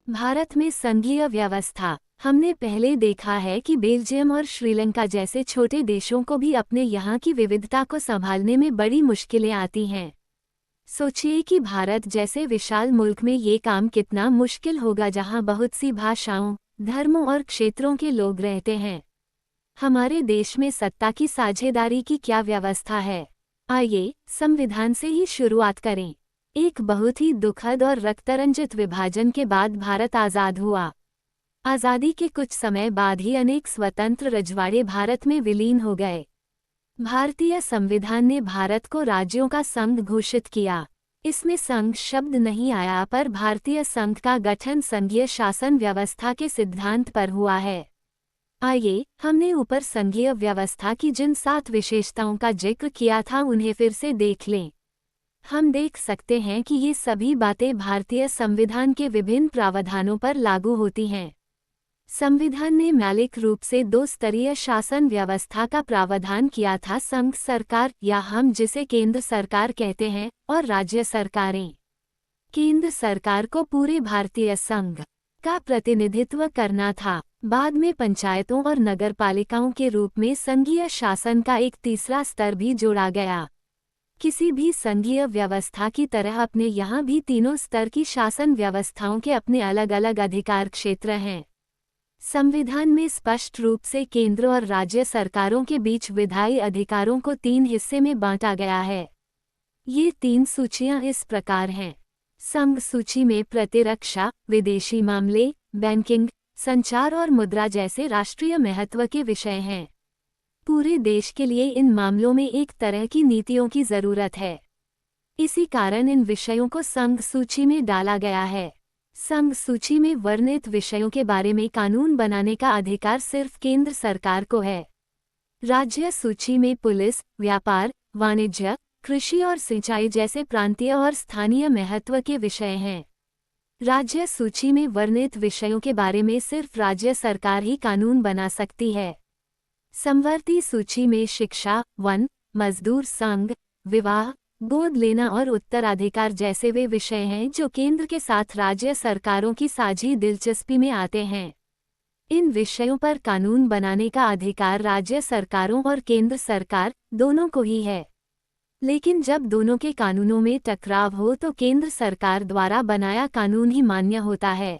भारत में संघीय व्यवस्था। हमने पहले देखा है कि बेल्जियम और श्रीलंका जैसे छोटे देशों को भी अपने यहाँ की विविधता को संभालने में बड़ी मुश्किलें आती हैं। सोचिए कि भारत जैसे विशाल मुल्क में ये काम कितना मुश्किल होगा, जहाँ बहुत सी भाषाओं, धर्मों और क्षेत्रों के लोग रहते हैं। हमारे देश में सत्ता की साझेदारी की क्या व्यवस्था है? आइए संविधान से ही शुरुआत करें। एक बहुत ही दुखद और रक्तरंजित विभाजन के बाद भारत आज़ाद हुआ। आज़ादी के कुछ समय बाद ही अनेक स्वतंत्र रजवाड़े भारत में विलीन हो गए। भारतीय संविधान ने भारत को राज्यों का संघ घोषित किया। इसमें संघ शब्द नहीं आया, पर भारतीय संघ का गठन संघीय शासन व्यवस्था के सिद्धांत पर हुआ है। आइए हमने ऊपर संघीय व्यवस्था की जिन 7 विशेषताओं का जिक्र किया था उन्हें फिर से देख लें। हम देख सकते हैं कि ये सभी बातें भारतीय संविधान के विभिन्न प्रावधानों पर लागू होती हैं। संविधान ने मौलिक रूप से 2 स्तरीय शासन व्यवस्था का प्रावधान किया था, संघ सरकार या हम जिसे केंद्र सरकार कहते हैं, और राज्य सरकारें। केंद्र सरकार को पूरे भारतीय संघ का प्रतिनिधित्व करना था। बाद में पंचायतों और नगरपालिकाओं के रूप में संघीय शासन का एक तीसरा स्तर भी जोड़ा गया। किसी भी संघीय व्यवस्था की तरह अपने यहाँ भी तीनों स्तर की शासन व्यवस्थाओं के अपने अलग अलग अधिकार क्षेत्र हैं। संविधान में स्पष्ट रूप से केंद्र और राज्य सरकारों के बीच विधायी अधिकारों को 3 हिस्से में बांटा गया है। ये 3 सूचियां इस प्रकार हैं। संघ सूची में प्रतिरक्षा, विदेशी मामले, बैंकिंग, संचार और मुद्रा जैसे राष्ट्रीय महत्व के विषय हैं। पूरे देश के लिए इन मामलों में एक तरह की नीतियों की जरूरत है। इसी कारण इन विषयों को संघ सूची में डाला गया है। संघ सूची में वर्णित विषयों के बारे में कानून बनाने का अधिकार सिर्फ केंद्र सरकार को है। राज्य सूची में पुलिस, व्यापार, वाणिज्य, कृषि और सिंचाई जैसे प्रांतीय और स्थानीय महत्व के विषय हैं। राज्य सूची में वर्णित विषयों के बारे में सिर्फ राज्य सरकार ही कानून बना सकती है। समवर्ती सूची में शिक्षा, वन, मजदूर संघ, विवाह, गोद लेना और उत्तराधिकार जैसे वे विषय हैं जो केंद्र के साथ राज्य सरकारों की साझी दिलचस्पी में आते हैं। इन विषयों पर कानून बनाने का अधिकार राज्य सरकारों और केंद्र सरकार दोनों को ही है। लेकिन जब दोनों के कानूनों में टकराव हो तो केंद्र सरकार द्वारा बनाया कानून ही मान्य होता है।